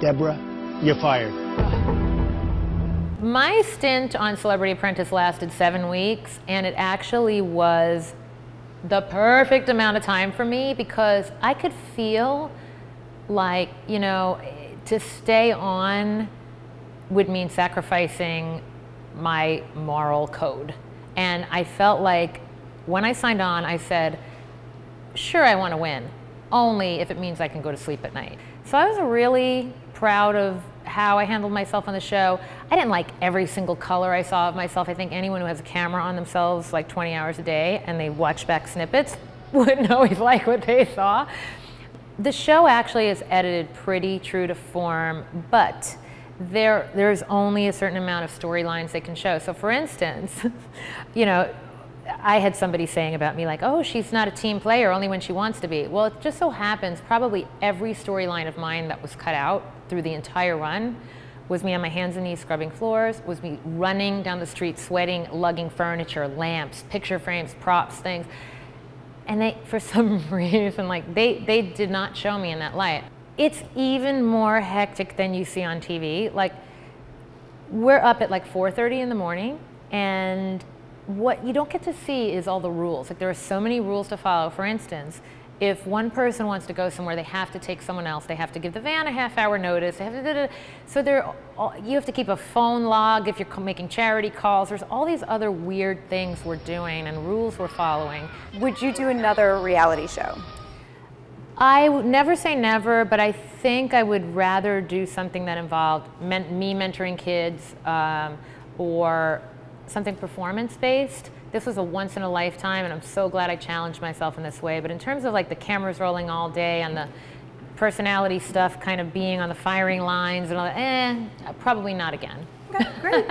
Deborah, you're fired. My stint on Celebrity Apprentice lasted 7 weeks, and it actually was the perfect amount of time for me because I could feel like, you know, to stay on would mean sacrificing my moral code. And I felt like when I signed on, I said, sure, I want to win, only if it means I can go to sleep at night. So I was really proud of how I handled myself on the show. I didn't like every single color I saw of myself. I think anyone who has a camera on themselves like 20 hours a day and they watch back snippets wouldn't always like what they saw. The show actually is edited pretty true to form, but there's only a certain amount of storylines they can show. So for instance, you know, I had somebody saying about me like, oh, she's not a team player, only when she wants to be. Well, it just so happens probably every storyline of mine that was cut out through the entire run was me on my hands and knees scrubbing floors, was me running down the street sweating, lugging furniture, lamps, picture frames, props, things. And they, for some reason, like they did not show me in that light. It's even more hectic than you see on TV. Like, we're up at like 4:30 in the morning, and what you don't get to see is all the rules. Like, there are so many rules to follow. For instance, if one person wants to go somewhere, they have to take someone else. They have to give the van a half-hour notice. They have to, so you have to keep a phone log if you're making charity calls. There's all these other weird things we're doing and rules we're following. Would you do another reality show? I would never say never, but I think I would rather do something that involved me mentoring kids or something performance-based. This was a once-in-a-lifetime, and I'm so glad I challenged myself in this way. But in terms of like the cameras rolling all day and the personality stuff kind of being on the firing lines and all that, probably not again. Okay, great.